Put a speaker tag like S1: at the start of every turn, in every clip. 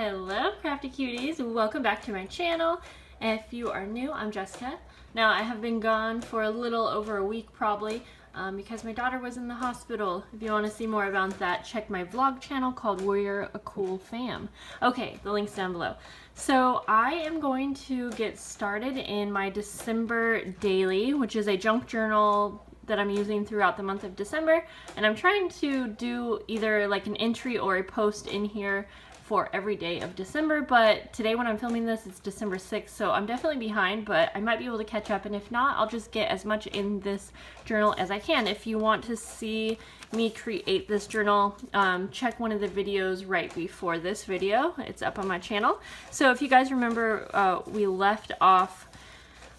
S1: Hello crafty cuties, welcome back to my channel. If you are new, I'm Jessica. Now I have been gone for a little over a week probably because my daughter was in the hospital. If you want to see more about that, check my vlog channel called We're a Cool Fam. Okay, the link's down below. So I am going to get started in my December daily, which is a junk journal that I'm using throughout the month of December, and I'm trying to do either like an entry or a post in here for every day of December, but today when I'm filming this it's December 6th, so I'm definitely behind, but I might be able to catch up, and if not, I'll just get as much in this journal as I can. If you want to see me create this journal, check one of the videos right before this video. It's up on my channel. So if you guys remember, we left off,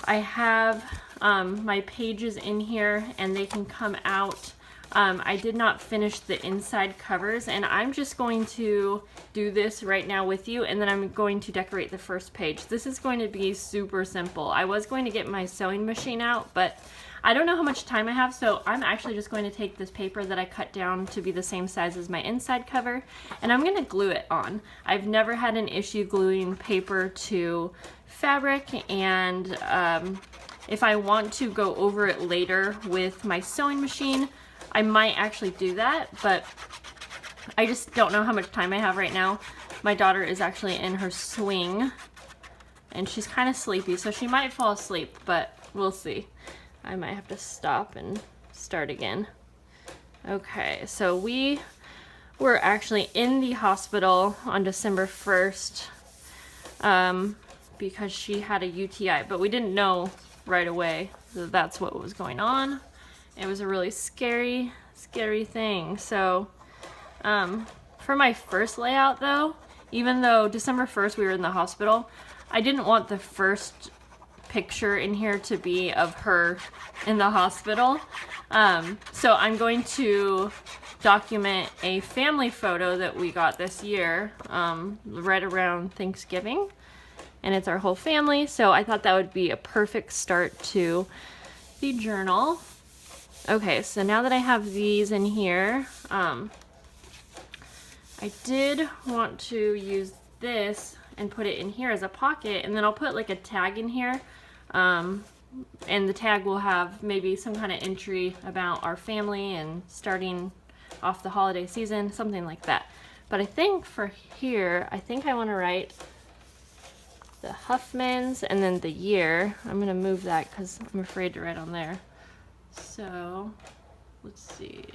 S1: I have my pages in here and they can come out. I did not finish the inside covers, and I'm just going to do this right now with you, and then I'm going to decorate the first page. This is going to be super simple. I was going to get my sewing machine out, but I don't know how much time I have, so I'm actually just going to take this paper that I cut down to be the same size as my inside cover, and I'm going to glue it on. I've never had an issue gluing paper to fabric, and if I want to go over it later with my sewing machine, I might actually do that, but I just don't know how much time I have right now. My daughter is actually in her swing, and she's kind of sleepy, so she might fall asleep, but we'll see. I might have to stop and start again. Okay, so we were actually in the hospital on December 1st because she had a UTI, but we didn't know right away that that's what was going on. It was a really scary thing. So for my first layout though, even though December 1st we were in the hospital, I didn't want the first picture in here to be of her in the hospital. So I'm going to document a family photo that we got this year, right around Thanksgiving. And it's our whole family, so I thought that would be a perfect start to the journal. Okay, so now that I have these in here, I did want to use this and put it in here as a pocket, and then I'll put like a tag in here, and the tag will have maybe some kind of entry about our family and starting off the holiday season, something like that. But I think for here, I think I want to write the Huffmans and then the year. I'm gonna move that because I'm afraid to write on there. So let's see.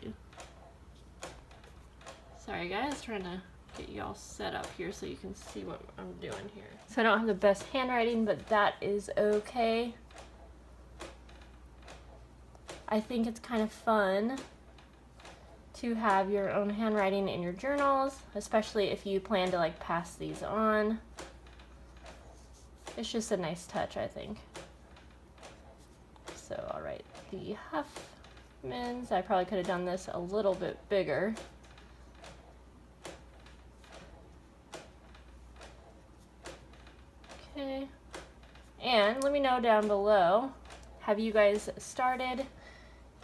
S1: Sorry guys, trying to get you all set up here so you can see what I'm doing here. So I don't have the best handwriting, but that is okay. I think it's kind of fun to have your own handwriting in your journals, especially if you plan to like pass these on. It's just a nice touch, I think. So I'll write the Huffmans. I probably could have done this a little bit bigger. Okay. And let me know down below, have you guys started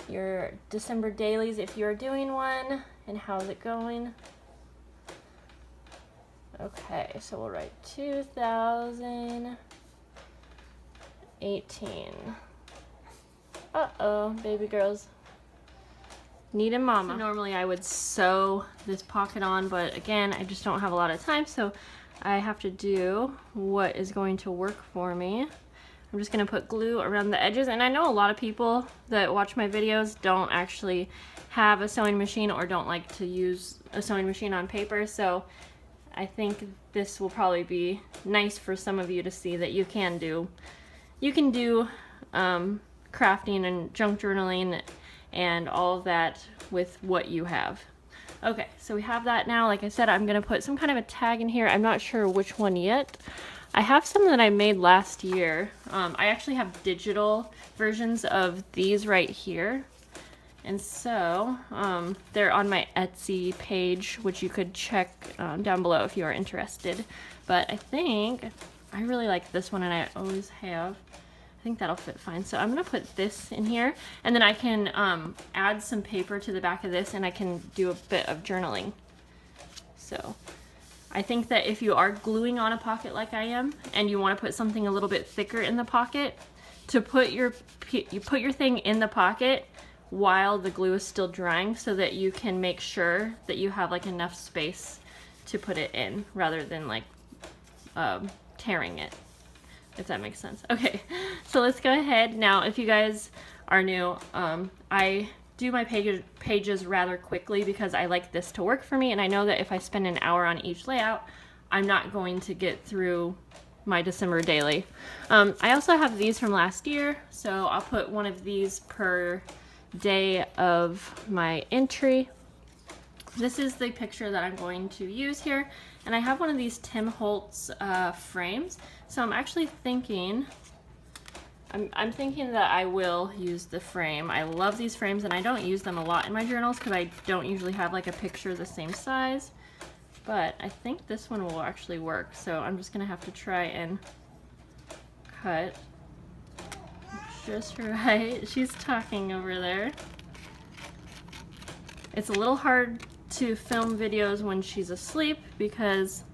S1: your December dailies if you're doing one, and how's it going? Okay, so we'll write 2018. Uh-oh, baby girls need a mama. So normally I would sew this pocket on, but again, I just don't have a lot of time, so I have to do what is going to work for me. I'm just gonna put glue around the edges, and I know a lot of people that watch my videos don't actually have a sewing machine or don't like to use a sewing machine on paper, so I think this will probably be nice for some of you to see that you can do crafting and junk journaling and all of that with what you have. Okay, so we have that now. Like I said, I'm gonna put some kind of a tag in here. I'm not sure which one yet. I have some that I made last year. I actually have digital versions of these right here. And so they're on my Etsy page, which you could check down below if you are interested. But I think I really like this one, and I always have. I think that'll fit fine. So I'm gonna put this in here, and then I can add some paper to the back of this, and I can do a bit of journaling. So I think that if you are gluing on a pocket like I am, and you want to put something a little bit thicker in the pocket, to put your thing in the pocket while the glue is still drying, so that you can make sure that you have like enough space to put it in, rather than like tearing it, if that makes sense. Okay, so let's go ahead. Now, if you guys are new, I do my pages rather quickly because I like this to work for me, and I know that if I spend an hour on each layout, I'm not going to get through my December daily. I also have these from last year, so I'll put one of these per day of my entry. This is the picture that I'm going to use here, and I have one of these Tim Holtz frames, so I'm actually thinking I'm thinking that I will use the frame. I love these frames, and I don't use them a lot in my journals because I don't usually have like a picture the same size, but I think this one will actually work, so I'm just gonna have to try and cut just right. She's talking over there. It's a little hard to film videos when she's asleep because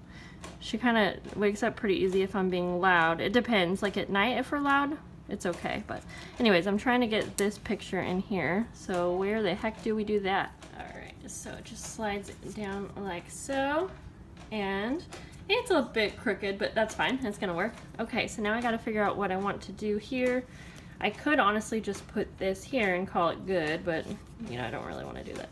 S1: she kind of wakes up pretty easy if I'm being loud. It depends, like at night if we're loud, it's okay. But anyways, I'm trying to get this picture in here. So where the heck do we do that? All right, so it just slides down like so. And it's a bit crooked, but that's fine, it's gonna work. Okay, so now I gotta figure out what I want to do here. I could honestly just put this here and call it good, but you know, I don't really want to do that.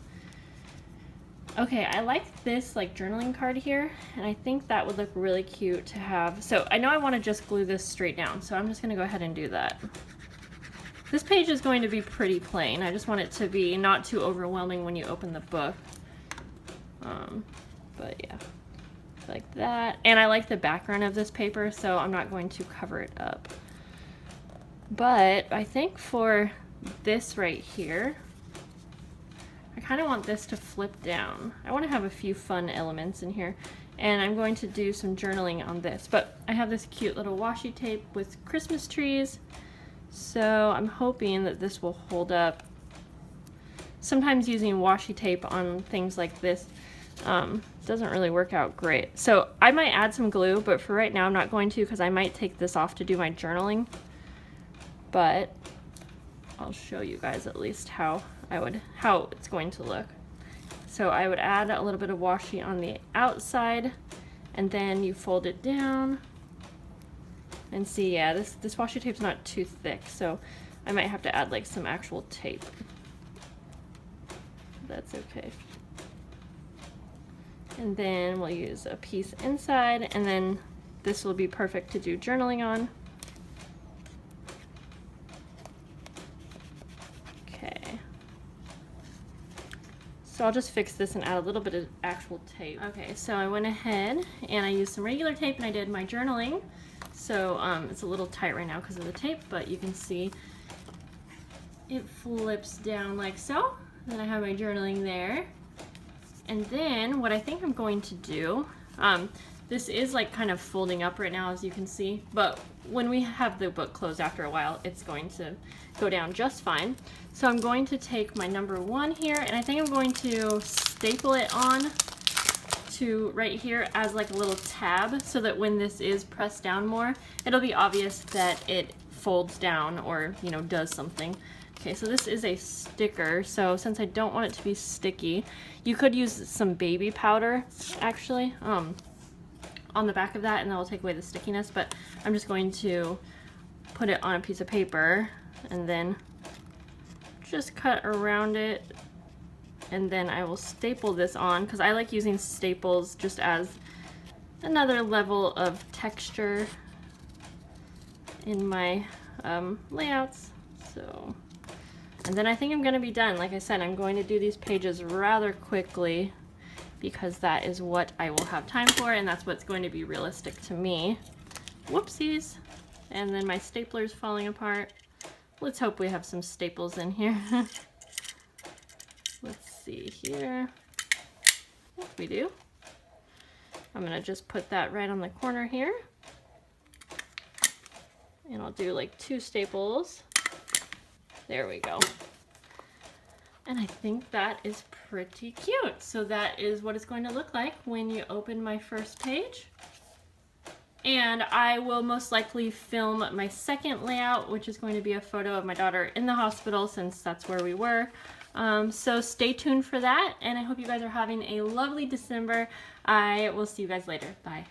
S1: Okay, I like this like journaling card here, and I think that would look really cute to have. So I know I want to just glue this straight down, so I'm just going to go ahead and do that. This page is going to be pretty plain. I just want it to be not too overwhelming when you open the book. But yeah, like that. And I like the background of this paper, so I'm not going to cover it up. But I think for this right here, I kind of want this to flip down. I want to have a few fun elements in here, and I'm going to do some journaling on this. But I have this cute little washi tape with Christmas trees, so I'm hoping that this will hold up. Sometimes using washi tape on things like this doesn't really work out great. So I might add some glue, but for right now I'm not going to, because I might take this off to do my journaling. But I'll show you guys at least how it's going to look. So I would add a little bit of washi on the outside, and then you fold it down. And see, yeah, this washi tape's not too thick, so I might have to add like some actual tape. That's okay. And then we'll use a piece inside, and then this will be perfect to do journaling on. Okay. So I'll just fix this and add a little bit of actual tape. Okay, so I went ahead and I used some regular tape and I did my journaling. So it's a little tight right now because of the tape, but you can see it flips down like so. Then I have my journaling there. And then what I think I'm going to do, this is like kind of folding up right now, as you can see, but when we have the book closed after a while, it's going to go down just fine. So I'm going to take my number 1 here, and I think I'm going to staple it on to right here as like a little tab, so that when this is pressed down more, it'll be obvious that it folds down or, you know, does something. Okay, so this is a sticker, so since I don't want it to be sticky, you could use some baby powder actually on the back of that, and that will take away the stickiness, but I'm just going to put it on a piece of paper and then just cut around it, and then I will staple this on, because I like using staples just as another level of texture in my layouts. So, and then I think I'm going to be done. Like I said, I'm going to do these pages rather quickly because that is what I will have time for, and that's what's going to be realistic to me. Whoopsies. And then my stapler's falling apart. Let's hope we have some staples in here. Let's see here. Yes, we do. I'm going to just put that right on the corner here. And I'll do like 2 staples. There we go. And I think that is pretty cute. So that is what it's going to look like when you open my first page. And I will most likely film my second layout, which is going to be a photo of my daughter in the hospital, since that's where we were. So stay tuned for that, and I hope you guys are having a lovely December. I will see you guys later. Bye.